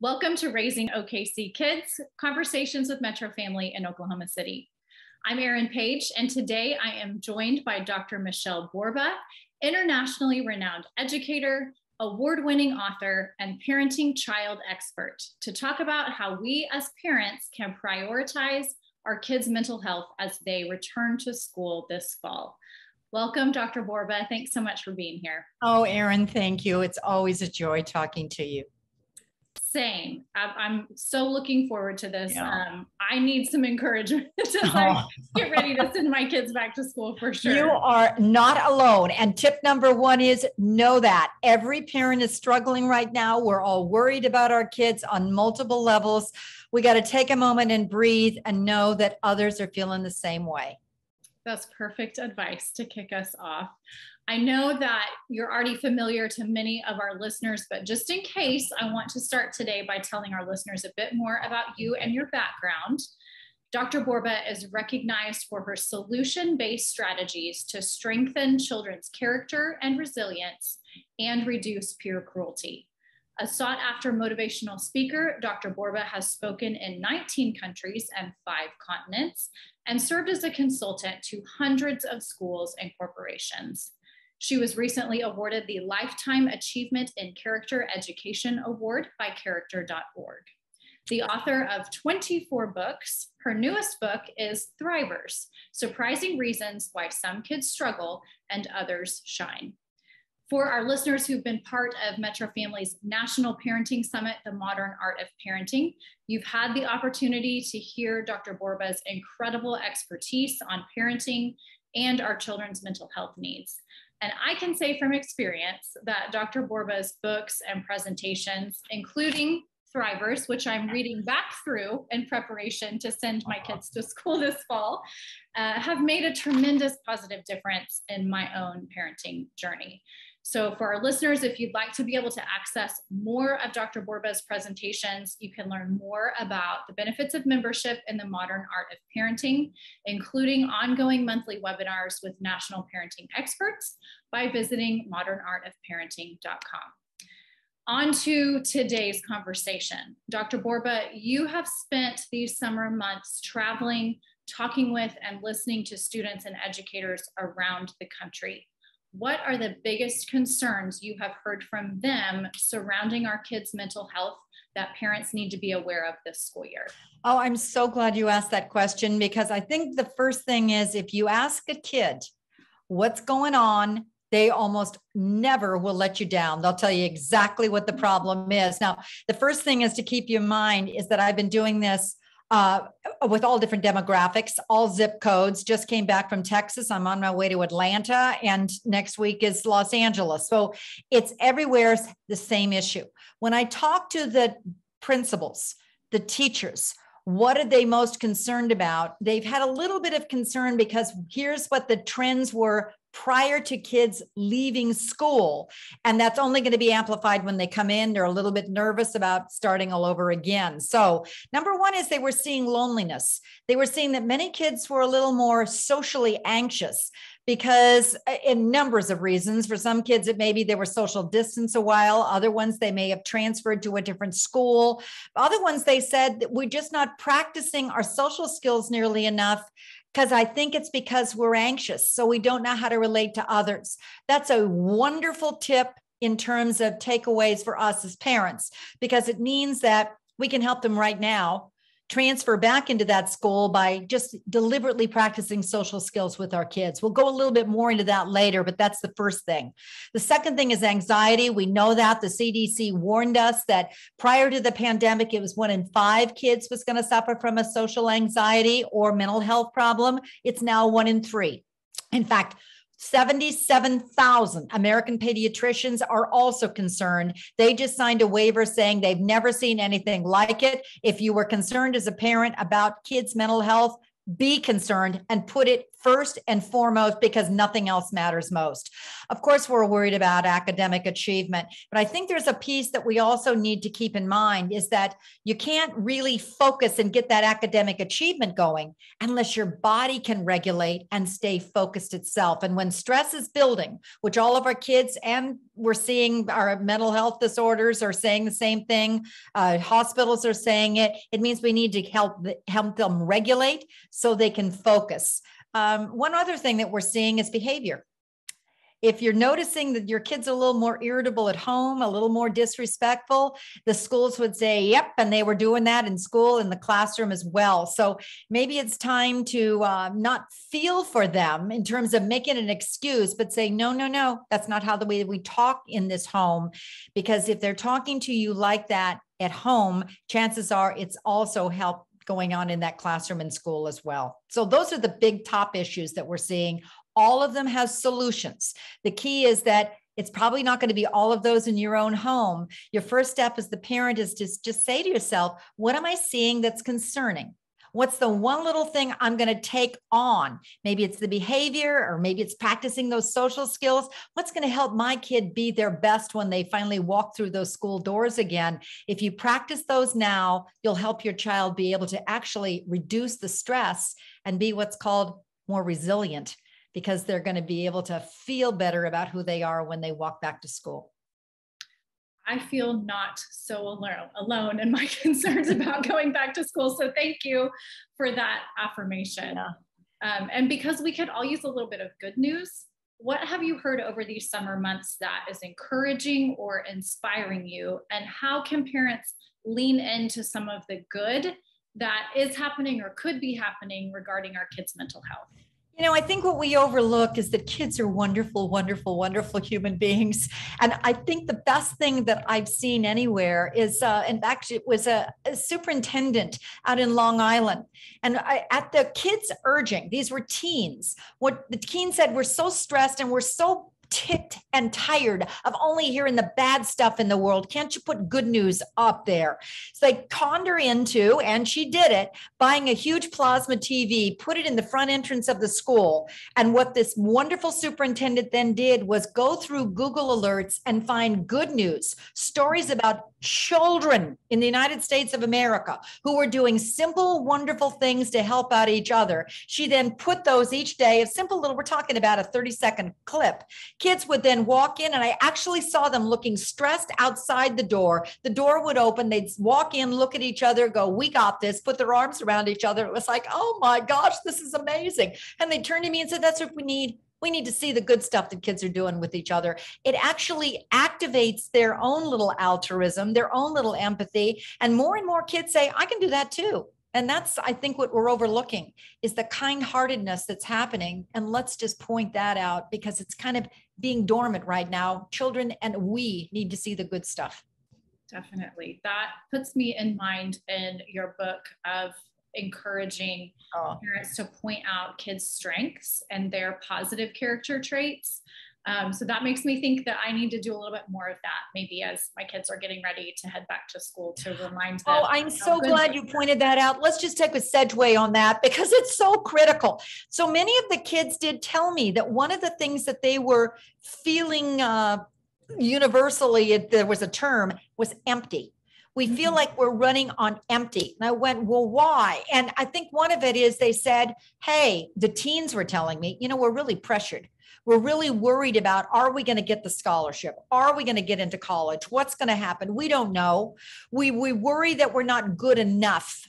Welcome to Raising OKC Kids, Conversations with Metro Family in Oklahoma City. I'm Erin Page, and today I am joined by Dr. Michele Borba, internationally renowned educator, award-winning author, and parenting child expert, to talk about how we as parents can prioritize our kids' mental health as they return to school this fall. Welcome, Dr. Borba. Thanks so much for being here. Oh, Erin, thank you. It's always a joy talking to you. Same. I'm so looking forward to this. Yeah. I need some encouragement as I get ready to send my kids back to school for sure. You are not alone. And tip number one is know that every parent is struggling right now. We're all worried about our kids on multiple levels. We got to take a moment and breathe and know that others are feeling the same way. That's perfect advice to kick us off. I know that you're already familiar to many of our listeners, but just in case, I want to start today by telling our listeners a bit more about you and your background. Dr. Borba is recognized for her solution-based strategies to strengthen children's character and resilience and reduce peer cruelty. A sought-after motivational speaker, Dr. Borba has spoken in 19 countries and 5 continents and served as a consultant to hundreds of schools and corporations. She was recently awarded the Lifetime Achievement in Character Education Award by Character.org. The author of 24 books, her newest book is Thrivers: Surprising Reasons Why Some Kids Struggle and Others Shine. For our listeners who've been part of Metro Family's National Parenting Summit, The Modern Art of Parenting, you've had the opportunity to hear Dr. Borba's incredible expertise on parenting and our children's mental health needs. And I can say from experience that Dr. Borba's books and presentations, including Thrivers, which I'm reading back through in preparation to send my kids to school this fall, have made a tremendous positive difference in my own parenting journey. So for our listeners, if you'd like to be able to access more of Dr. Borba's presentations, you can learn more about the benefits of membership in the modern art of parenting, including ongoing monthly webinars with national parenting experts, by visiting modernartofparenting.com. On to today's conversation. Dr. Borba, you have spent these summer months traveling, talking with, and listening to students and educators around the country. What are the biggest concerns you have heard from them surrounding our kids' mental health that parents need to be aware of this school year? Oh, I'm so glad you asked that question, because I think the first thing is, if you ask a kid what's going on, they almost never will let you down. They'll tell you exactly what the problem is. Now, the first thing is to keep in mind is that I've been doing this with all different demographics, all zip codes. Just came back from Texas. I'm on my way to Atlanta, and next week is Los Angeles. So it's everywhere the same issue. When I talk to the principals, the teachers, what are they most concerned about? They've had a little bit of concern because here's what the trends were prior to kids leaving school. And that's only going to be amplified when they come in. They're a little bit nervous about starting all over again. So number one is they were seeing loneliness. They were seeing that many kids were a little more socially anxious, because in numbers of reasons. For some kids, it may be they were social distance a while. Other ones, they may have transferred to a different school. Other ones, they said that we're just not practicing our social skills nearly enough, because I think it's because we're anxious. So we don't know how to relate to others. That's a wonderful tip in terms of takeaways for us as parents, because it means that we can help them right now transfer back into that school by just deliberately practicing social skills with our kids. We'll go a little bit more into that later, but that's the first thing. The second thing is anxiety. We know that the CDC warned us that prior to the pandemic, it was 1 in 5 kids was going to suffer from a social anxiety or mental health problem. It's now 1 in 3. In fact, 77,000 American pediatricians are also concerned. They just signed a waiver saying they've never seen anything like it. If you were concerned as a parent about kids' mental health, be concerned and put it first and foremost, because nothing else matters most. Of course, we're worried about academic achievement, but I think there's a piece that we also need to keep in mind is that you can't really focus and get that academic achievement going unless your body can regulate and stay focused itself. And when stress is building, which all of our kids, and we're seeing our mental health disorders are saying the same thing, hospitals are saying it, it means we need to help them regulate so they can focus. One other thing that we're seeing is behavior. If you're noticing that your kids are a little more irritable at home, a little more disrespectful, the schools would say, yep, and they were doing that in school, in the classroom as well. So maybe it's time to not feel for them in terms of making an excuse, but say, no, no, no, that's not how the way we talk in this home. Because if they're talking to you like that at home, chances are it's also help going on in that classroom and school as well. So those are the big top issues that we're seeing. All of them have solutions. The key is that it's probably not going to be all of those in your own home. Your first step as the parent is to just say to yourself, what am I seeing that's concerning? What's the one little thing I'm going to take on? Maybe it's the behavior, or maybe it's practicing those social skills. What's going to help my kid be their best when they finally walk through those school doors again? If you practice those now, you'll help your child be able to actually reduce the stress and be what's called more resilient, because they're going to be able to feel better about who they are when they walk back to school. I feel not so alone in my concerns about going back to school. So thank you for that affirmation. Yeah. And because we could all use a little bit of good news, what have you heard over these summer months that is encouraging or inspiring you? And how can parents lean into some of the good that is happening or could be happening regarding our kids' mental health? You know, I think what we overlook is that kids are wonderful, wonderful, wonderful human beings. And I think the best thing that I've seen anywhere is, in fact, it was a superintendent out in Long Island. And at the kids' urging, these were teens. What the teen said, we're so stressed and we're so ticked and tired of only hearing the bad stuff in the world. Can't you put good news up there? So they conned her into, and she did it, buying a huge plasma TV, put it in the front entrance of the school. And what this wonderful superintendent then did was go through Google Alerts and find good news, stories about children in the United States of America who were doing simple, wonderful things to help out each other. She then put those each day, a simple little, we're talking about a 30-second clip. Kids would then walk in, and I actually saw them looking stressed outside the door. The door would open, they'd walk in, look at each other, go, we got this, put their arms around each other. It was like, oh my gosh, this is amazing. And they turned to me and said, that's what we need. We need to see the good stuff that kids are doing with each other. It actually activates their own little altruism, their own little empathy. And more kids say, I can do that too. And that's, I think, what we're overlooking is the kind-heartedness that's happening. And let's just point that out, because it's kind of being dormant right now. Children and we need to see the good stuff. Definitely. That puts me in mind in your book of encouraging parents to point out kids' strengths and their positive character traits. So that makes me think that I need to do a little bit more of that, maybe as my kids are getting ready to head back to school, to remind them. Oh, I'm so glad you pointed that out. Let's just take a segue on that, because it's so critical. So many of the kids did tell me that one of the things that they were feeling universally, there was a term, was empty. We feel like we're running on empty. And I went, well, why? And I think one of it is they said, hey, the teens were telling me, you know, we're really pressured. We're really worried about, are we going to get the scholarship? Are we going to get into college? What's going to happen? We don't know. We worry that we're not good enough.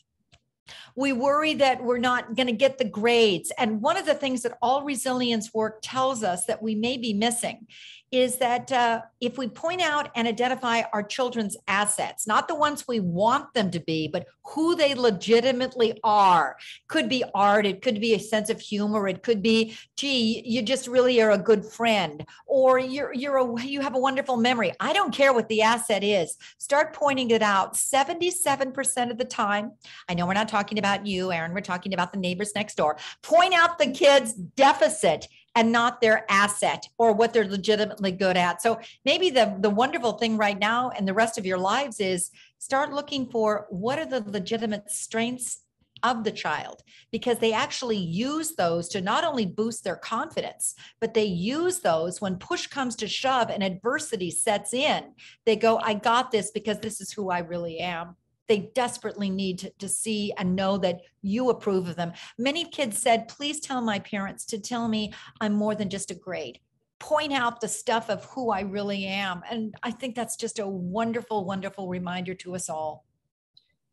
We worry that we're not going to get the grades. And one of the things that all resilience work tells us that we may be missing is that if we point out and identify our children's assets, not the ones we want them to be, but who they legitimately are. Could be art, it could be a sense of humor, it could be, gee, you just really are a good friend, or you have a wonderful memory. I don't care what the asset is. Start pointing it out. 77% of the time, I know we're not talking about you, Aaron, we're talking about the neighbors next door. Point out the kid's deficit and not their asset or what they're legitimately good at. So maybe the wonderful thing right now and the rest of your lives is start looking for what are the legitimate strengths of the child, because they actually use those to not only boost their confidence, but they use those when push comes to shove and adversity sets in. They go, I got this because this is who I really am. They desperately need to see and know that you approve of them. Many kids said, please tell my parents to tell me I'm more than just a grade. Point out the stuff of who I really am. And I think that's just a wonderful, wonderful reminder to us all.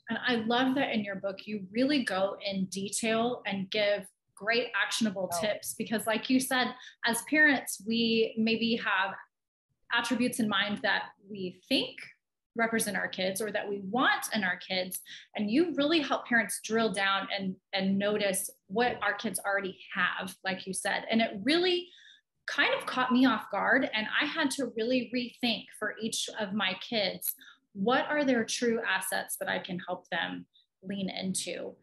And I love that in your book, you really go in detail and give great actionable tips, because like you said, as parents, we maybe have attributes in mind that we think represent our kids or that we want in our kids. And you really help parents drill down and notice what our kids already have, like you said. And it really kind of caught me off guard. And I had to really rethink for each of my kids, what are their true assets that I can help them lean into?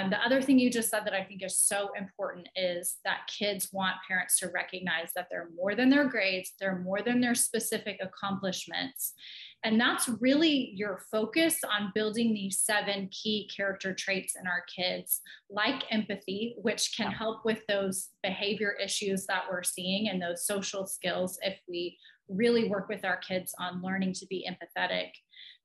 The other thing you just said that I think is so important is that kids want parents to recognize that they're more than their grades, they're more than their specific accomplishments. And that's really your focus on building these 7 key character traits in our kids, like empathy, which can help with those behavior issues that we're seeing and those social skills if we really work with our kids on learning to be empathetic.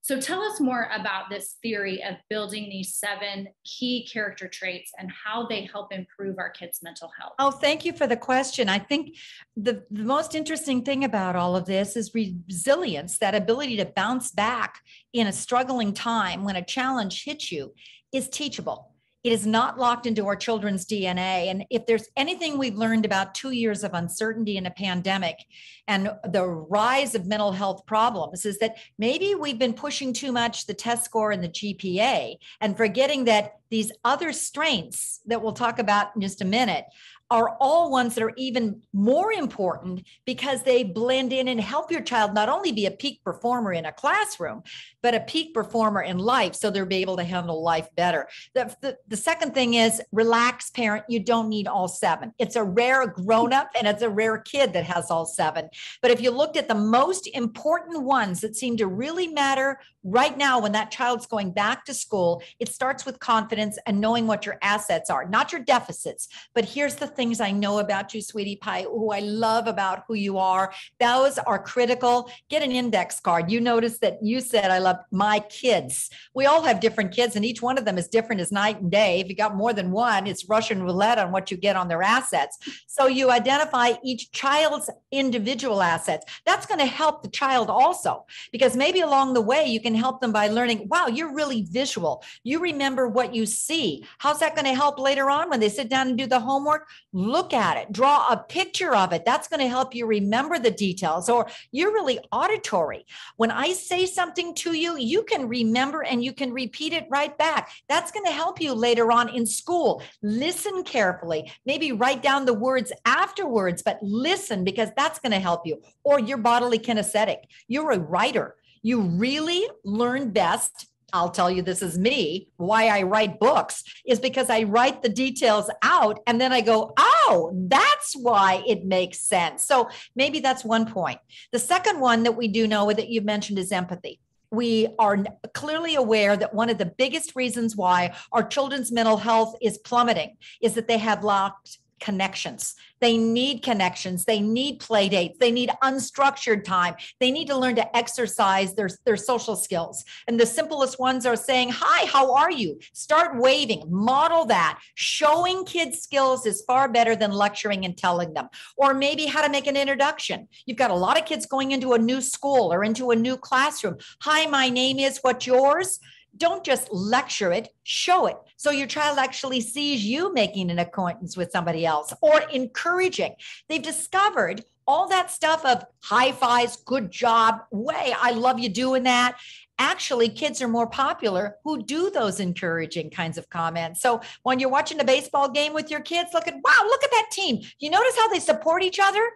So tell us more about this theory of building these 7 key character traits and how they help improve our kids' mental health. Oh, thank you for the question. I think the most interesting thing about all of this is resilience, that ability to bounce back in a struggling time when a challenge hits you is teachable. It is not locked into our children's DNA. And if there's anything we've learned about 2 years of uncertainty in a pandemic and the rise of mental health problems, is that maybe we've been pushing too much the test score and the GPA and forgetting that these other strengths that we'll talk about in just a minute are all ones that are even more important because they blend in and help your child not only be a peak performer in a classroom, but a peak performer in life, so they'll be able to handle life better. The second thing is relax, parent. You don't need all 7. It's a rare grown-up and it's a rare kid that has all 7. But if you looked at the most important ones that seem to really matter right now when that child's going back to school, it starts with confidence and knowing what your assets are, not your deficits. But here's the things I know about you, sweetie pie, who I love about who you are. Those are critical. Get an index card. You notice that you said, I love my kids. We all have different kids and each one of them is different as night and day. If you got more than one, it's Russian roulette on what you get on their assets. So you identify each child's individual assets. That's going to help the child also, because maybe along the way you can help them by learning, wow, you're really visual. You remember what you see. How's that going to help later on when they sit down and do the homework? Look at it, draw a picture of it. That's going to help you remember the details. Or you're really auditory. When I say something to you, you can remember and you can repeat it right back. That's going to help you later on in school. Listen carefully, maybe write down the words afterwards, but listen, because that's going to help you. Or you're bodily kinesthetic. You're a writer. You really learn best. I'll tell you, this is me. Why I write books is because I write the details out and then I go, oh, that's why it makes sense. So maybe that's one point. The second one that we do know that you've mentioned is empathy. We are clearly aware that one of the biggest reasons why our children's mental health is plummeting is that they have locked connections. They need connections. They need play dates. They need unstructured time. They need to learn to exercise their social skills. And the simplest ones are saying, hi, how are you? Start waving, model that. Showing kids skills is far better than lecturing and telling them. Or maybe how to make an introduction. You've got a lot of kids going into a new school or into a new classroom. Hi, my name is, what's yours? Don't just lecture it, show it. So your child actually sees you making an acquaintance with somebody else, or encouraging. They've discovered all that stuff of high fives, good job, way, I love you doing that. Actually, kids are more popular who do those encouraging kinds of comments. So when you're watching a baseball game with your kids, look at that team. You notice how they support each other?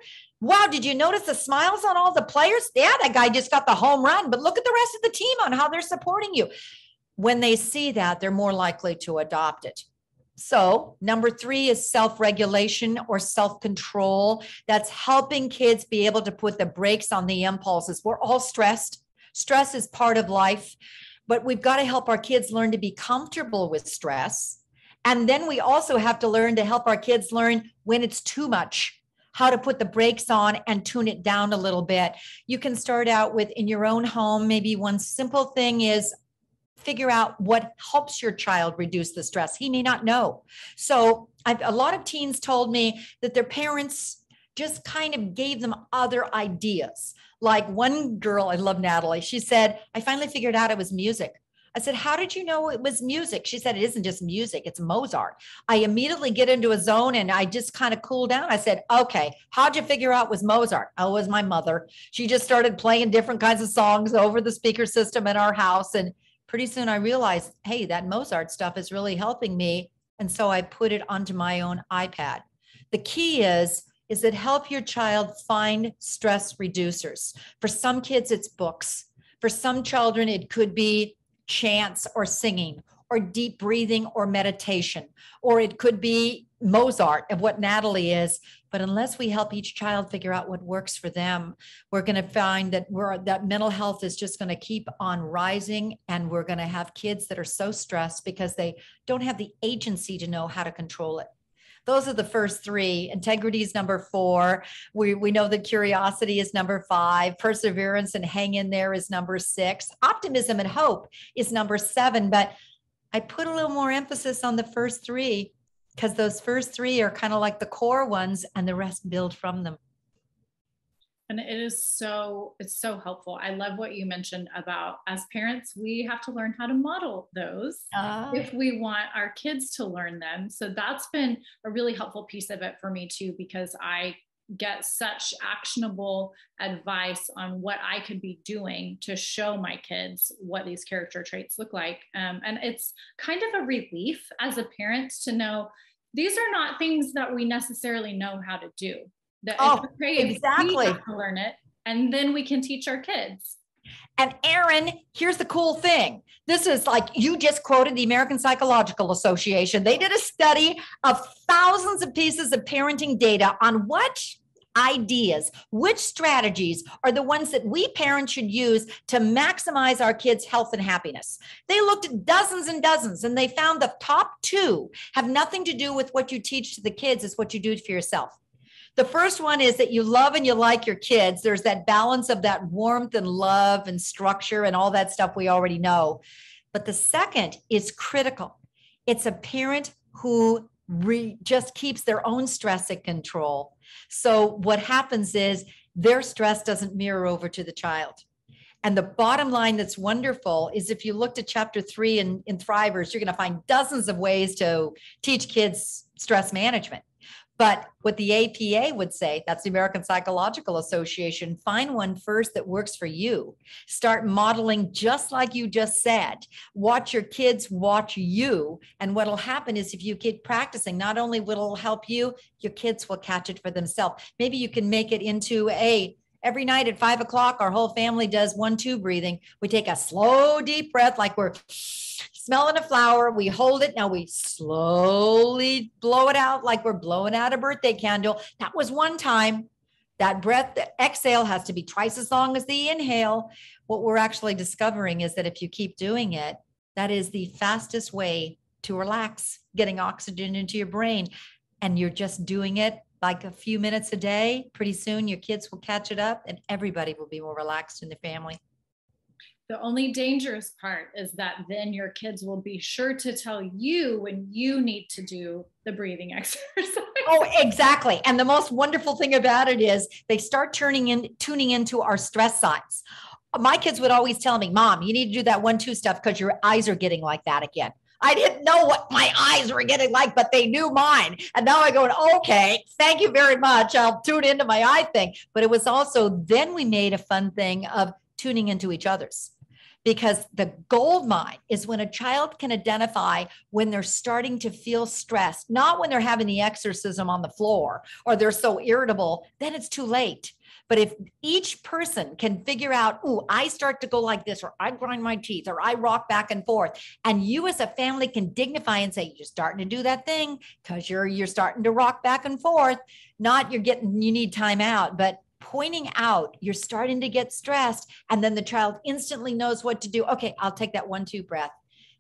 Wow, did you notice the smiles on all the players? Yeah, that guy just got the home run, but look at the rest of the team on how they're supporting you. When they see that, they're more likely to adopt it. So number 3 is self-regulation or self-control. That's helping kids be able to put the brakes on the impulses. We're all stressed. Stress is part of life, but we've got to help our kids learn to be comfortable with stress And then we also have to learn to help our kids learn when it's too much, how to put the brakes on and tune it down a little bit. You can start out with, in your own home, maybe one simple thing is figure out what helps your child reduce the stress. He may not know. So a lot of teens told me that their parents just kind of gave them other ideas. Like one girl, I love Natalie, she said, I finally figured out it was music. I said, how did you know it was music? She said, it isn't just music, it's Mozart. I immediately get into a zone and I just kind of cool down. I said, okay, how'd you figure out it was Mozart? Oh, it was my mother. She just started playing different kinds of songs over the speaker system in our house. And pretty soon I realized, hey, that Mozart stuff is really helping me. And so I put it onto my own iPad. The key is that help your child find stress reducers. For some kids, it's books. For some children, it could be chants or singing or deep breathing or meditation, or it could be Mozart of what Natalie is. But unless we help each child figure out what works for them, we're going to find that that mental health is just going to keep on rising, and we're going to have kids that are so stressed because they don't have the agency to know how to control it. Those are the first three. Integrity is number 4. We know that curiosity is number 5. Perseverance and hang in there is number 6. Optimism and hope is number 7. But I put a little more emphasis on the first 3 because those first 3 are kind of like the core ones, and the rest build from them. And it's so helpful. I love what you mentioned about, as parents, we have to learn how to model those if we want our kids to learn them. So that's been a really helpful piece of it for me too, because I get such actionable advice on what I could be doing to show my kids what these character traits look like. And it's kind of a relief as a parent to know these are not things that we necessarily know how to do. That it's okay exactly. We have to learn it, and then we can teach our kids. And Erin, here's the cool thing. This is like, you just quoted the American Psychological Association. They did a study of thousands of pieces of parenting data on what ideas, which strategies are the ones that we parents should use to maximize our kids' health and happiness. They looked at dozens and dozens, and they found the top 2 have nothing to do with what you teach to the kids, it's what you do for yourself. The first one is that you love and you like your kids. There's that balance of that warmth and love and structure and all that stuff we already know. But the second is critical. It's a parent who just keeps their own stress in control. So what happens is their stress doesn't mirror over to the child. And the bottom line that's wonderful is if you looked at chapter 3 in Thrivers, you're going to find dozens of ways to teach kids stress management. But what the APA would say, that's the American Psychological Association, find one first that works for you. Start modeling just like you just said. Watch your kids watch you. And what'll happen is if you keep practicing, not only will it help you, your kids will catch it for themselves. Maybe you can make it into every night at 5 o'clock, our whole family does 1-2 breathing. We take a slow, deep breath like we're smelling a flower. We hold it. Now we slowly blow it out like we're blowing out a birthday candle. That was one time. That breath, the exhale has to be twice as long as the inhale. What we're actually discovering is that if you keep doing it, that is the fastest way to relax, getting oxygen into your brain. And you're just doing it like a few minutes a day. Pretty soon your kids will catch it up and everybody will be more relaxed in the family. The only dangerous part is that then your kids will be sure to tell you when you need to do the breathing exercise. Oh, exactly. And the most wonderful thing about it is they start tuning into our stress signs. My kids would always tell me, Mom, you need to do that 1-2 stuff because your eyes are getting like that again. I didn't know what my eyes were getting like, but they knew mine. And now I go, okay, thank you very much. I'll tune into my eye thing. But it was also, then we made a fun thing of tuning into each other's. Because the gold mine is when a child can identify when they're starting to feel stressed, not when they're having the exorcism on the floor or they're so irritable, then it's too late. But if each person can figure out, ooh, I start to go like this, or I grind my teeth, or I rock back and forth, and you as a family can dignify and say, you're starting to do that thing because you're starting to rock back and forth, not you need time out, but pointing out you're starting to get stressed, and then the child instantly knows what to do. Okay, I'll take that 1-2 breath.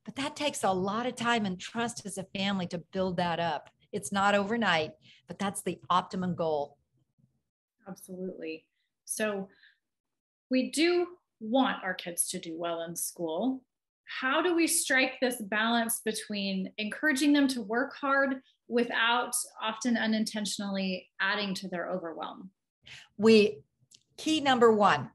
But that takes a lot of time and trust as a family to build that up. It's not overnight, but that's the optimum goal. Absolutely. So we do want our kids to do well in school. How do we strike this balance between encouraging them to work hard without often unintentionally adding to their overwhelm? Key number one,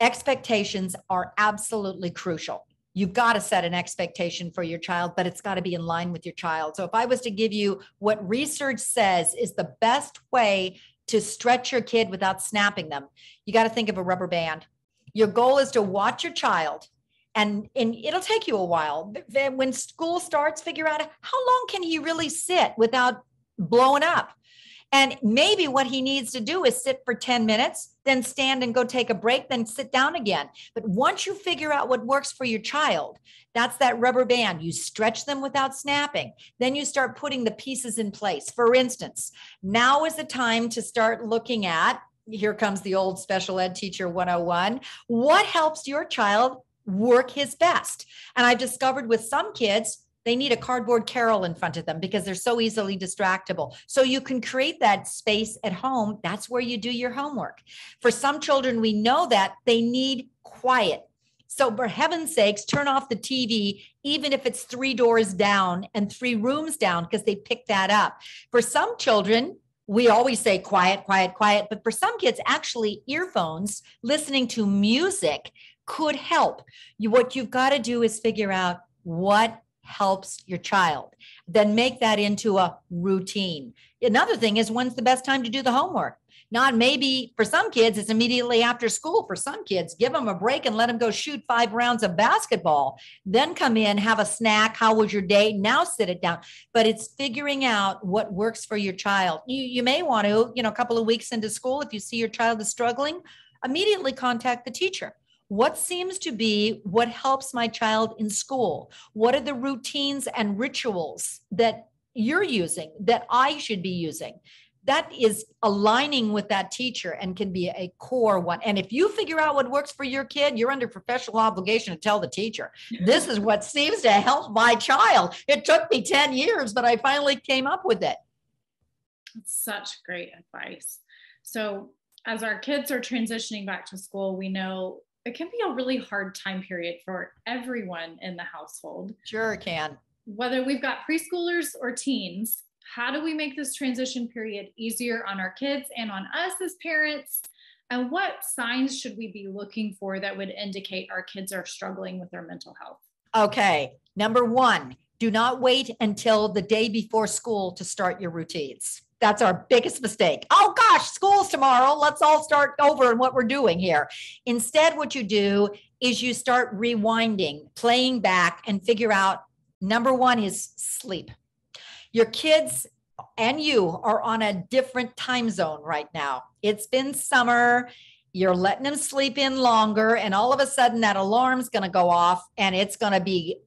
expectations are absolutely crucial. You've got to set an expectation for your child, but it's got to be in line with your child. So if I was to give you what research says is the best way to stretch your kid without snapping them, you got to think of a rubber band. Your goal is to watch your child, and it'll take you a while. When school starts, figure out how long can he really sit without blowing up. And maybe what he needs to do is sit for 10 minutes, then stand and go take a break, then sit down again. But once you figure out what works for your child, that's that rubber band. You stretch them without snapping. Then you start putting the pieces in place. For instance, now is the time to start looking at, here comes the old special ed teacher 101, what helps your child work his best? And I've discovered with some kids, they need a cardboard carrel in front of them because they're so easily distractible. So you can create that space at home. That's where you do your homework. For some children, we know that they need quiet. So for heaven's sakes, turn off the TV, even if it's 3 doors down and 3 rooms down, because they pick that up. For some children, we always say quiet, quiet, quiet. But for some kids, actually earphones, listening to music could help. What you've got to do is figure out what helps your child, then make that into a routine. Another thing is, when's the best time to do the homework? Not maybe for some kids, it's immediately after school. For some kids, give them a break and let them go shoot 5 rounds of basketball, then come in, have a snack. How was your day? Now sit it down. But it's figuring out what works for your child. You may want to, a couple of weeks into school, if you see your child is struggling, immediately contact the teacher. What seems to be what helps my child in school? What are the routines and rituals that you're using that I should be using? That is aligning with that teacher and can be a core one. And if you figure out what works for your kid, you're under professional obligation to tell the teacher, this is what seems to help my child. It took me 10 years, but I finally came up with it. That's such great advice. So as our kids are transitioning back to school, we know it can be a really hard time period for everyone in the household. Sure it can. Whether we've got preschoolers or teens, how do we make this transition period easier on our kids and on us as parents? And what signs should we be looking for that would indicate our kids are struggling with their mental health? Okay. Number 1, do not wait until the day before school to start your routines. That's our biggest mistake. Oh gosh, school's tomorrow. Let's all start over in what we're doing here. Instead, what you do is you start rewinding, playing back, and figure out, number 1 is sleep. Your kids and you are on a different time zone right now. It's been summer. You're letting them sleep in longer, and all of a sudden that alarm's going to go off, and it's going to be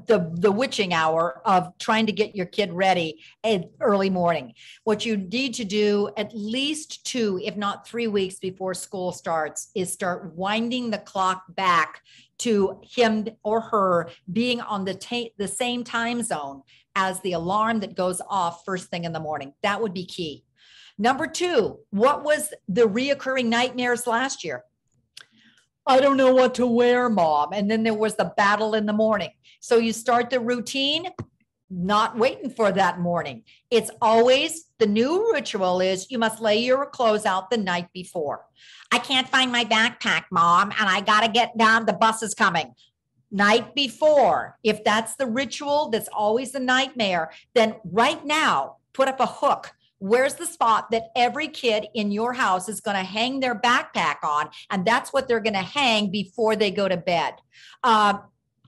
the witching hour of trying to get your kid ready at early morning. What you need to do at least 2, if not 3 weeks before school starts, is start winding the clock back to him or her being on the same time zone as the alarm that goes off first thing in the morning. That would be key. Number 2, what was the reoccurring nightmares last year? I don't know what to wear, Mom. And then there was the battle in the morning. So you start the routine, not waiting for that morning. It's always, the new ritual is you must lay your clothes out the night before. I can't find my backpack, Mom, and I got to get down. The bus is coming. Night before. If that's the ritual, that's always the nightmare, then right now, put up a hook. Where's the spot that every kid in your house is going to hang their backpack on? And that's what they're going to hang before they go to bed.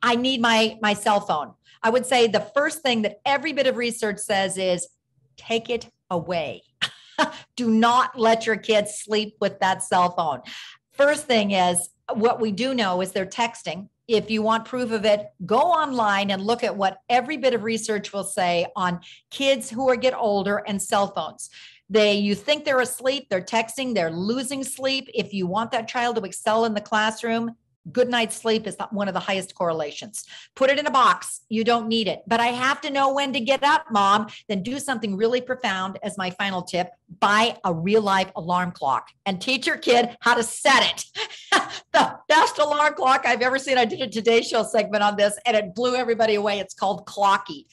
I need my cell phone. I would say the first thing that every bit of research says is take it away. Do not let your kids sleep with that cell phone. First thing is, what we do know is they're texting. If you want proof of it, go online and look at what every bit of research will say on kids who get older and cell phones. You think they're asleep, they're texting, they're losing sleep. If you want that child to excel in the classroom, Good night's sleep is one of the highest correlations. Put it in a box. You don't need it. But I have to know when to get up, Mom. Then do something really profound as my final tip. Buy a real life alarm clock and teach your kid how to set it. The best alarm clock I've ever seen. I did a Today Show segment on this and it blew everybody away. It's called Clocky.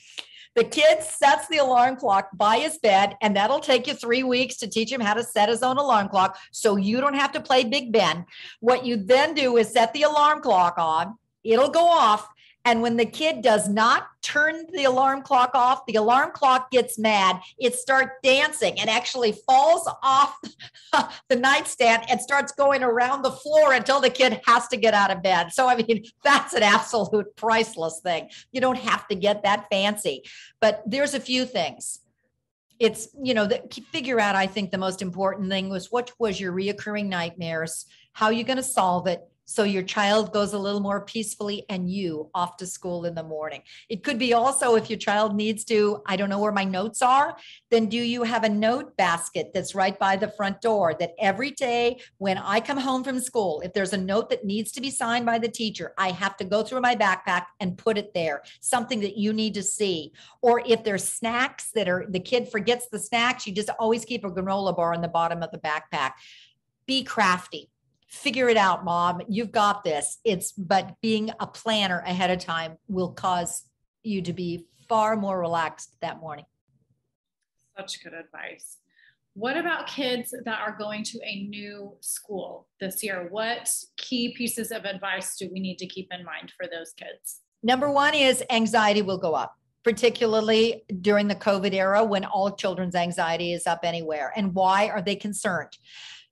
The kid sets the alarm clock by his bed, and that'll take you 3 weeks to teach him how to set his own alarm clock so you don't have to play Big Ben. What you then do is set the alarm clock on. It'll go off. And when the kid does not turn the alarm clock off, the alarm clock gets mad. It starts dancing and actually falls off the nightstand and starts going around the floor until the kid has to get out of bed. So, I mean, that's an absolute priceless thing. You don't have to get that fancy, but there's a few things. It's, figure out, I think the most important thing was what was your reoccurring nightmares? How are you going to solve it? So your child goes a little more peacefully and you off to school in the morning. It could be also if your child needs to, I don't know where my notes are, then do you have a note basket that's right by the front door that every day when I come home from school, if there's a note that needs to be signed by the teacher, I have to go through my backpack and put it there, something that you need to see. Or if there's snacks the kid forgets the snacks, you just always keep a granola bar in the bottom of the backpack. Be crafty. Figure it out, Mom. You've got this. But being a planner ahead of time will cause you to be far more relaxed that morning. Such good advice. What about kids that are going to a new school this year? What key pieces of advice do we need to keep in mind for those kids? Number one is anxiety will go up, particularly during the COVID era when all children's anxiety is up anywhere. And why are they concerned?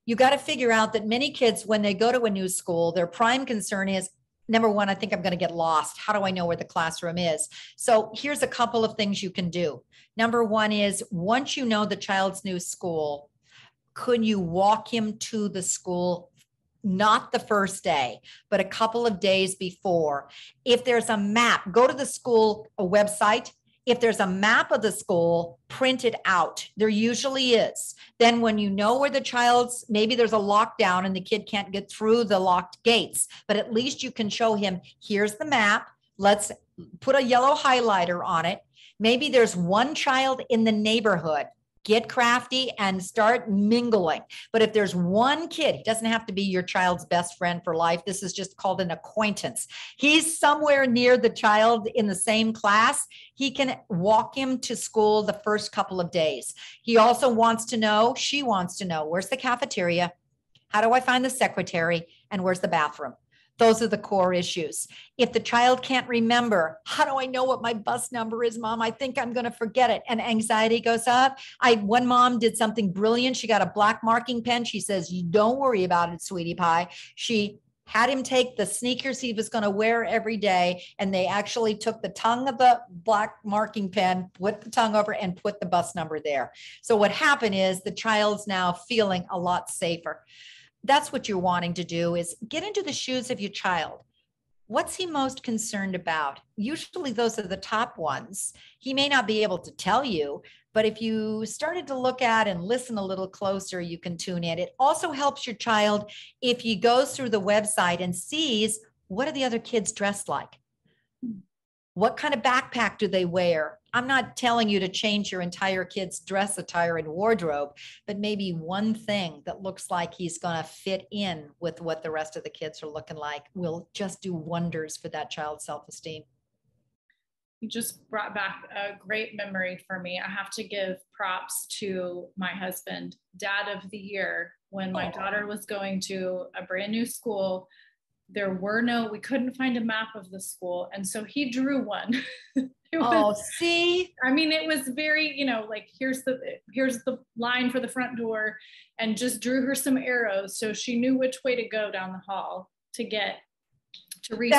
You got to figure out that many kids, when they go to a new school, their prime concern is, number one, I think I'm going to get lost. How do I know where the classroom is? So here's a couple of things you can do. Number one is once you know the child's new school, could you walk him to the school, not the first day, but a couple of days before? If there's a map, go to the school website. If there's a map of the school, print it out. There usually is. Then when you know where maybe there's a lockdown and the kid can't get through the locked gates, but at least you can show him, here's the map. Let's put a yellow highlighter on it. Maybe there's one child in the neighborhood. Get crafty and start mingling. But if there's one kid, he doesn't have to be your child's best friend for life. This is just called an acquaintance. He's somewhere near the child in the same class. He can walk him to school the first couple of days. He also she wants to know, where's the cafeteria? How do I find the secretary? And where's the bathroom? Those are the core issues. If the child can't remember, how do I know what my bus number is, Mom? I think I'm going to forget it. And anxiety goes up. One mom did something brilliant. She got a black marking pen. She says, you don't worry about it, sweetie pie. She had him take the sneakers he was going to wear every day. And they actually took the tongue of the black marking pen, put the tongue over and put the bus number there. So what happened is the child's now feeling a lot safer. That's what you're wanting to do, is get into the shoes of your child. What's he most concerned about? Usually those are the top ones. He may not be able to tell you, but if you started to look at and listen a little closer, you can tune in. It also helps your child if he goes through the website and sees, what are the other kids dressed like? What kind of backpack do they wear? I'm not telling you to change your entire kid's dress attire and wardrobe, but maybe one thing that looks like he's going to fit in with what the rest of the kids are looking like will just do wonders for that child's self-esteem. You just brought back a great memory for me. I have to give props to my husband, Dad of the Year, when my daughter was going to a brand new school. We couldn't find a map of the school. And so he drew one. See? I mean, it was very, like, here's the line for the front door, and just drew her some arrows so she knew which way to go down the hall to get to reach.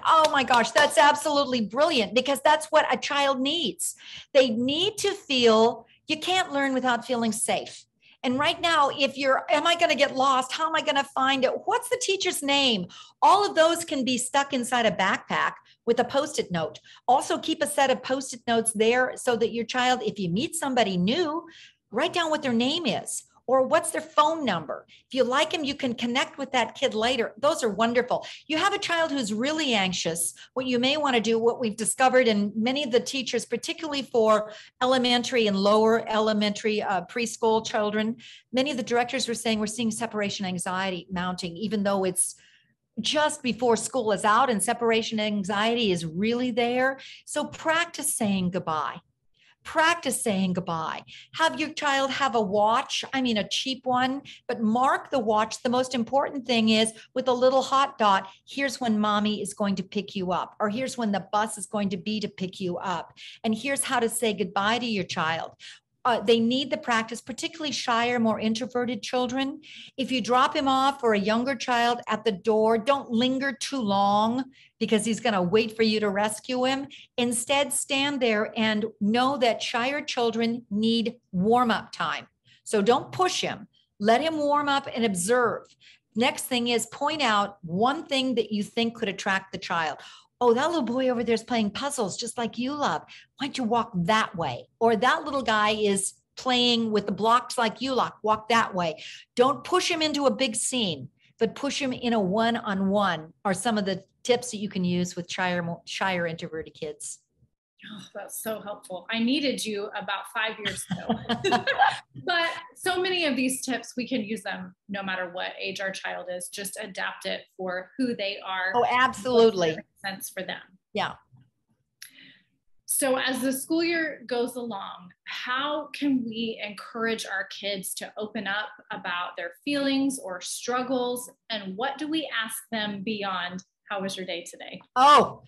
Oh my gosh, that's absolutely brilliant, because that's what a child needs. They need to feel, you can't learn without feeling safe. And right now, am I going to get lost? How am I going to find it? What's the teacher's name? All of those can be stuck inside a backpack with a Post-it note. Also keep a set of Post-it notes there so that your child, if you meet somebody new, write down what their name is. or what's their phone number. If you like them, you can connect with that kid later. Those are wonderful. You have a child who's really anxious. What you may want to do, what we've discovered in many of the teachers, particularly for elementary and lower elementary preschool children, many of the directors were saying we're seeing separation anxiety mounting, even though it's just before school is out and separation anxiety is really there. So practice saying goodbye. Practice saying goodbye. Have your child have a watch, I mean, a cheap one, but mark the watch. The most important thing is with a little hot dot, here's when mommy is going to pick you up, or here's when the bus is going to be to pick you up. And here's how to say goodbye to your child. They need the practice, particularly shyer, more introverted children. If you drop him off or a younger child at the door, don't linger too long because he's going to wait for you to rescue him. Instead, stand there and know that shyer children need warm-up time. So don't push him. Let him warm up and observe. Next thing is point out one thing that you think could attract the child. Oh, that little boy over there is playing puzzles just like you love. Why don't you walk that way? Or that little guy is playing with the blocks like you like. Walk that way. Don't push him into a big scene, but push him in a one-on-one are some of the tips that you can use with shyer introverted kids. Oh, that's so helpful. I needed you about 5 years ago. But so many of these tips, we can use them no matter what age our child is, just adapt it for who they are. Oh, absolutely. Makes sense for them. Yeah. So as the school year goes along, how can we encourage our kids to open up about their feelings or struggles? And what do we ask them beyond, how was your day today? Oh,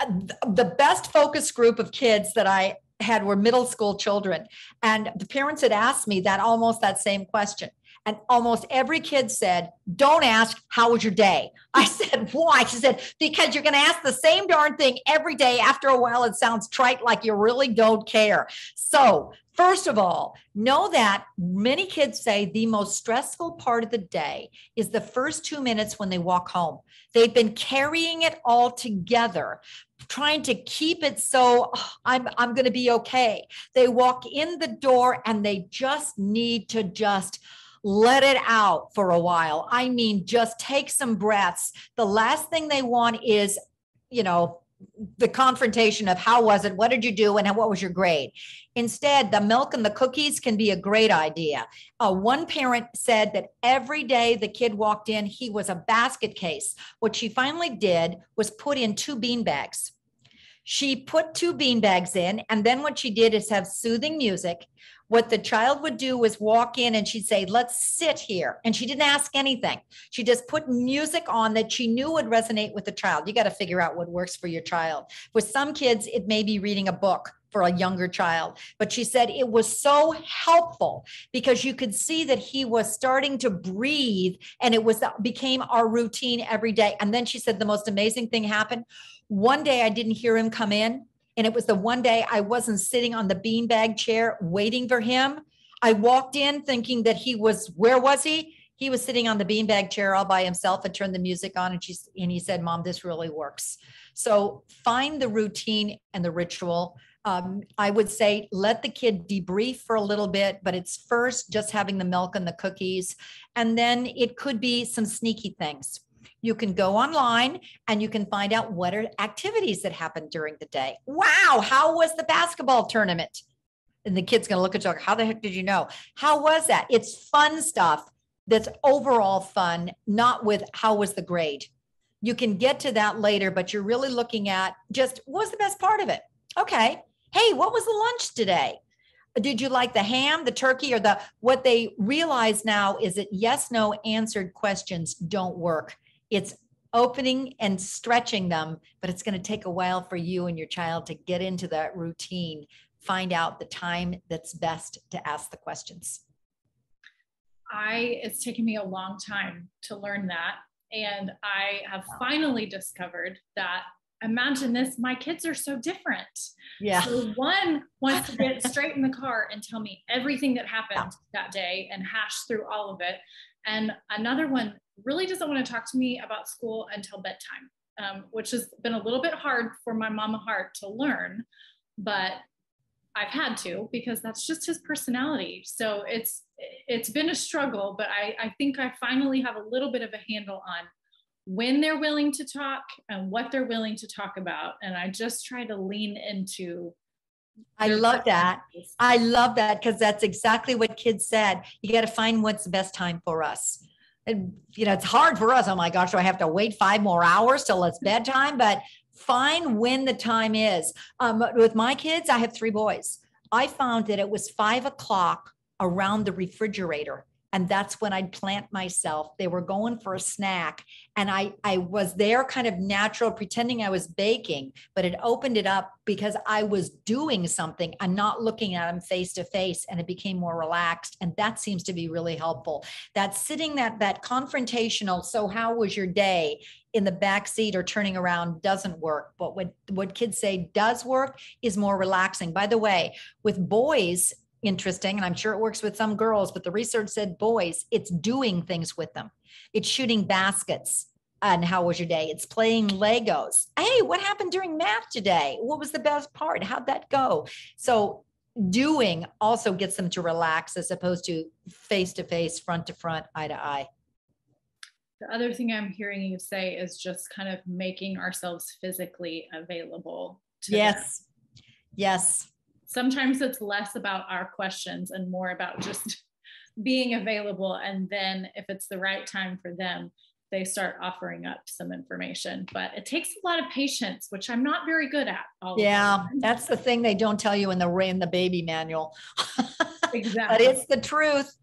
the best focus group of kids that I had were middle school children. And the parents had asked me that same question. And almost every kid said, don't ask, how was your day? I said, why? She said, because you're going to ask the same darn thing every day. After a while, it sounds trite, like you really don't care. So first of all, know that many kids say the most stressful part of the day is the first 2 minutes when they walk home. They've been carrying it all together, trying to keep it so I'm going to be okay. They walk in the door and they just need to just let it out for a while. I mean, just take some breaths. The last thing they want is, the confrontation of how was it? What did you do? And what was your grade? Instead, the milk and the cookies can be a great idea. One parent said that every day the kid walked in, he was a basket case. What she finally did was put in 2 bean bags. She put 2 bean bags in, and then what she did is have soothing music. What the child would do was walk in and she'd say, let's sit here. And she didn't ask anything. She just put music on that she knew would resonate with the child. You got to figure out what works for your child. With some kids, it may be reading a book for a younger child. But she said it was so helpful because you could see that he was starting to breathe, and it became our routine every day. And then she said the most amazing thing happened. One day I didn't hear him come in. And it was the one day I wasn't sitting on the beanbag chair waiting for him. I walked in thinking that where was he? He was sitting on the beanbag chair all by himself. I turned the music on and he said, Mom, this really works. So find the routine and the ritual. I would say let the kid debrief for a little bit, but it's first just having the milk and the cookies. And then it could be some sneaky things. You can go online and you can find out what are activities that happen during the day. Wow, how was the basketball tournament? And the kid's going to look at you like, how the heck did you know? How was that? It's fun stuff that's overall fun, not with how was the grade. You can get to that later, but you're really looking at just what was the best part of it? Okay. Hey, what was the lunch today? Did you like the ham, the turkey, or what they realize now is that yes, no answered questions don't work. It's opening and stretching them, but it's going to take a while for you and your child to get into that routine, find out the time that's best to ask the questions. It's taken me a long time to learn that. And I have finally discovered that, imagine this, my kids are so different. Yeah. So one wants to get straight in the car and tell me everything that happened that day and hash through all of it. And another one really doesn't want to talk to me about school until bedtime, which has been a little bit hard for my mama heart to learn. But I've had to, because that's just his personality. So it's been a struggle, but I think I finally have a little bit of a handle on when they're willing to talk and what they're willing to talk about. And I just try to lean into I love that. I love that, because that's exactly what kids said. You got to find what's the best time for us. And, you know, it's hard for us. Oh my gosh, do I have to wait 5 more hours till it's bedtime? But find when the time is. With my kids, I have 3 boys. I found that it was 5 o'clock around the refrigerator. And that's when I'd plant myself. They were going for a snack. And I was there kind of natural, pretending I was baking, but it opened it up because I was doing something and not looking at them face to face. And it became more relaxed. And that seems to be really helpful. That sitting, that confrontational, so how was your day, in the back seat or turning around doesn't work. But what kids say does work is more relaxing. By the way, with boys, interesting, and I'm sure it works with some girls, but the research said boys, it's doing things with them. It's shooting baskets. And how was your day? It's playing Legos. Hey, what happened during math today? What was the best part? How'd that go? So doing also gets them to relax, as opposed to face to face, front to front, eye to eye. The other thing I'm hearing you say is just kind of making ourselves physically available to Yes. them. Yes. Sometimes it's less about our questions and more about just being available. And then if it's the right time for them, they start offering up some information. But it takes a lot of patience, which I'm not very good at. Yeah, that's the thing they don't tell you in the baby manual. Exactly. But it's the truth.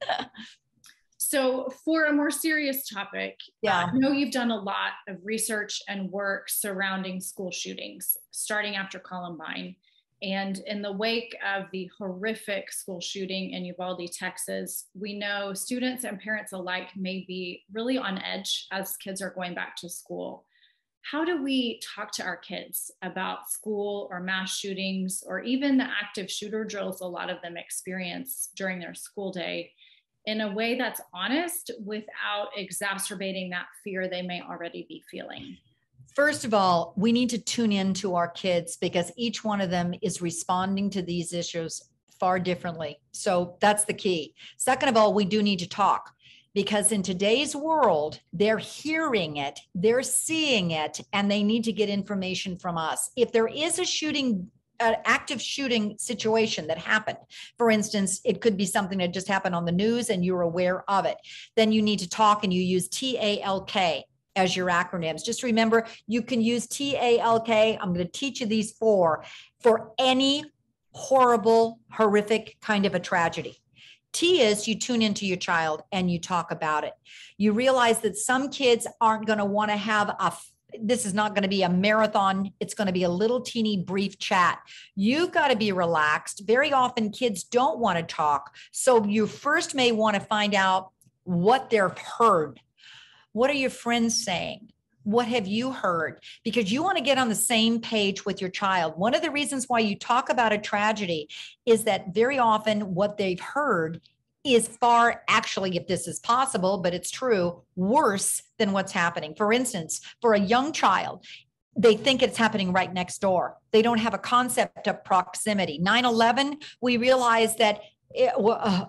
So for a more serious topic, yeah. I know you've done a lot of research and work surrounding school shootings, starting after Columbine. And in the wake of the horrific school shooting in Uvalde, Texas, we know students and parents alike may be really on edge as kids are going back to school. How do we talk to our kids about school or mass shootings, or even the active shooter drills a lot of them experience during their school day, in a way that's honest without exacerbating that fear they may already be feeling? First of all, we need to tune in to our kids, because each one of them is responding to these issues far differently. So that's the key. Second of all, we do need to talk, because in today's world, they're hearing it, they're seeing it, and they need to get information from us. If there is a shooting, an active shooting situation that happened, for instance, it could be something that just happened on the news and you're aware of it, then you need to talk, and you use TALK as your acronyms. Just remember, you can use TALK. I'm going to teach you these for any horrible, horrific kind of a tragedy. T is you tune into your child and you talk about it. You realize that some kids aren't going to want to have this is not going to be a marathon. It's going to be a little teeny brief chat. You've got to be relaxed. Very often kids don't want to talk. So you first may want to find out what they've heard. What are your friends saying? What have you heard? Because you want to get on the same page with your child. One of the reasons why you talk about a tragedy is that very often what they've heard is far, actually, if this is possible, but it's true, worse than what's happening. For instance, for a young child, they think it's happening right next door. They don't have a concept of proximity. 9/11, we realized that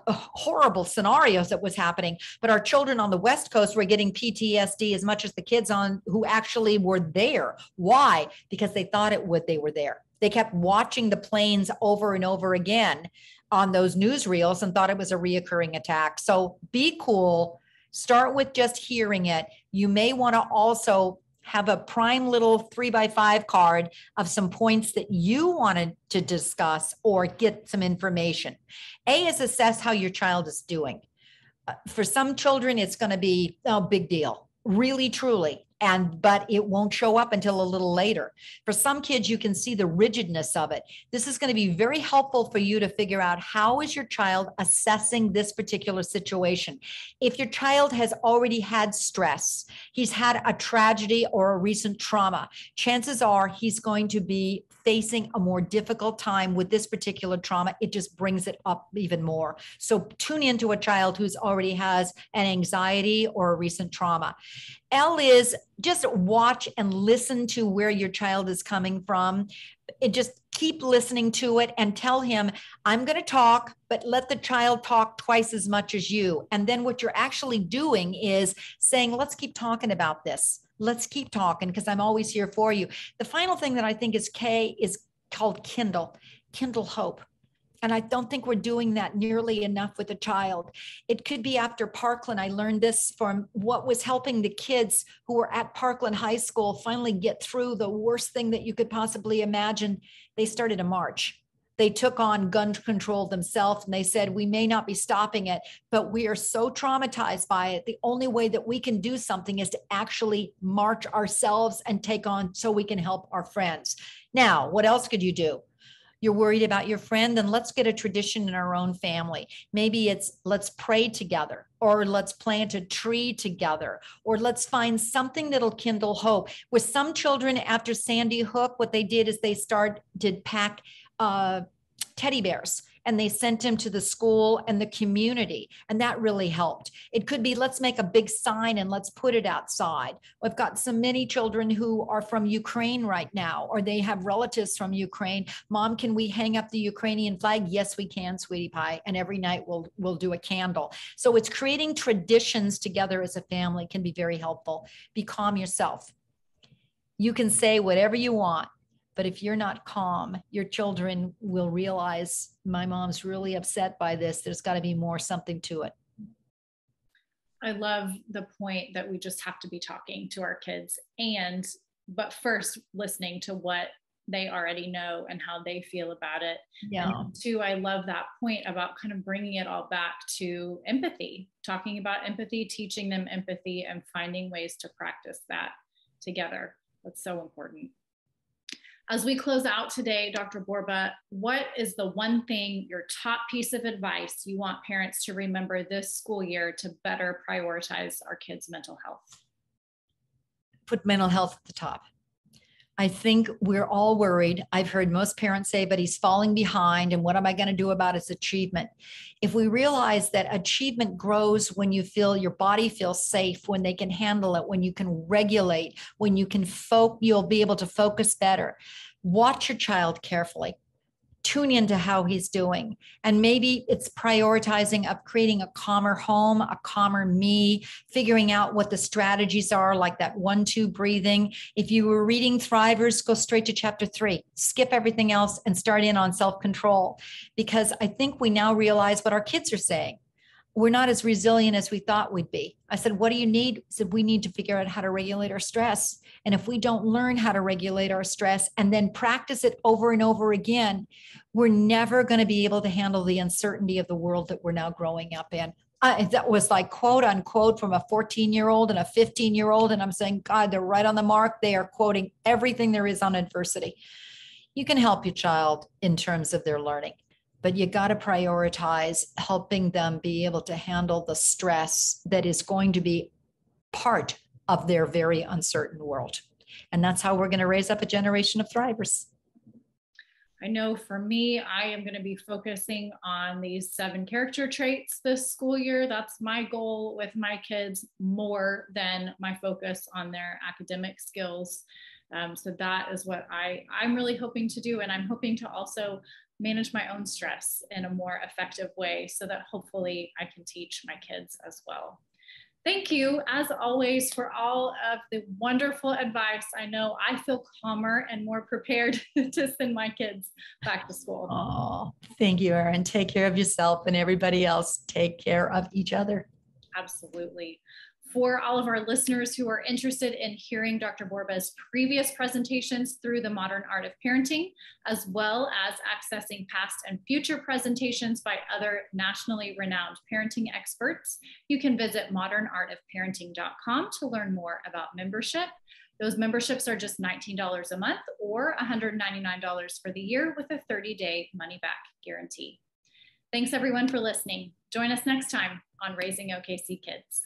horrible scenarios that was happening, but our children on the West Coast were getting PTSD as much as the kids on who actually were there. Why? Because they thought they were there. They kept watching the planes over and over again on those newsreels and thought it was a reoccurring attack. So be cool. Start with just hearing it. You may want to also have a prime little 3x5 card of some points that you wanted to discuss or get some information. A is assess how your child is doing. For some children, it's going to be a big deal, really, truly. But it won't show up until a little later. For some kids, you can see the rigidness of it. This is going to be very helpful for you to figure out, how is your child assessing this particular situation? If your child has already had stress, he's had a tragedy or a recent trauma, chances are he's going to be facing a more difficult time with this particular trauma. It just brings it up even more. So tune into a child who's already has an anxiety or a recent trauma. L is just watch and listen to where your child is coming from. It just keep listening to it and tell him, I'm going to talk, but let the child talk twice as much as you. And then what you're actually doing is saying, let's keep talking about this. Let's keep talking because I'm always here for you. The final thing that I think is K is called kindle hope. And I don't think we're doing that nearly enough with a child. It could be after Parkland. I learned this from what was helping the kids who were at Parkland High School finally get through the worst thing that you could possibly imagine. They started a march. They took on gun control themselves and they said, we may not be stopping it, but we are so traumatized by it. The only way that we can do something is to actually march ourselves and take on so we can help our friends. Now, what else could you do? You're worried about your friend, then let's get a tradition in our own family. Maybe it's let's pray together, or let's plant a tree together, or let's find something that'll kindle hope. With some children after Sandy Hook, what they did is they did pack teddy bears, and they sent him to the school and the community. And that really helped. It could be, let's make a big sign and let's put it outside. We've got so many children who are from Ukraine right now, or they have relatives from Ukraine. Mom, can we hang up the Ukrainian flag? Yes, we can, sweetie pie. And every night we'll do a candle. So it's creating traditions together as a family can be very helpful. Be calm yourself. You can say whatever you want. But if you're not calm, your children will realize my mom's really upset by this. There's got to be something to it. I love the point that we just have to be talking to our kids but first listening to what they already know and how they feel about it. Yeah. And two, I love that point about kind of bringing it all back to empathy, talking about empathy, teaching them empathy, and finding ways to practice that together. That's so important. As we close out today, Dr. Borba, what is the one thing, your top piece of advice you want parents to remember this school year to better prioritize our kids' mental health? Put mental health at the top. I think we're all worried. I've heard most parents say, but he's falling behind. And what am I going to do about his achievement? If we realize that achievement grows when you feel your body feels safe, when they can handle it, when you can regulate, when you can you'll be able to focus better. Watch your child carefully. Tune into how he's doing. And maybe it's prioritizing of creating a calmer home, a calmer me, figuring out what the strategies are, like that 1-2 breathing. If you were reading Thrivers, go straight to chapter 3, skip everything else and start in on self-control. Because I think we now realize what our kids are saying. We're not as resilient as we thought we'd be. I said, what do you need? I said, we need to figure out how to regulate our stress. And if we don't learn how to regulate our stress and then practice it over and over again, we're never going to be able to handle the uncertainty of the world that we're now growing up in. That was like quote unquote from a 14-year-old and a 15-year-old. And I'm saying, God, they're right on the mark. They are quoting everything there is on adversity. You can help your child in terms of their learning, but you got to prioritize helping them be able to handle the stress that is going to be part of their very uncertain world. And that's how we're going to raise up a generation of thrivers. I know for me, I am going to be focusing on these 7 character traits this school year. That's my goal with my kids, more than my focus on their academic skills. So that is what I'm really hoping to do. And I'm hoping to also manage my own stress in a more effective way so that hopefully I can teach my kids as well. Thank you, as always, for all of the wonderful advice. I know I feel calmer and more prepared to send my kids back to school. Oh, thank you, Erin. Take care of yourself, and everybody else. Take care of each other. Absolutely. For all of our listeners who are interested in hearing Dr. Borba's previous presentations through the Modern Art of Parenting, as well as accessing past and future presentations by other nationally renowned parenting experts, you can visit modernartofparenting.com to learn more about membership. Those memberships are just $19 a month or $199 for the year with a 30-day money-back guarantee. Thanks everyone for listening. Join us next time on Raising OKC Kids.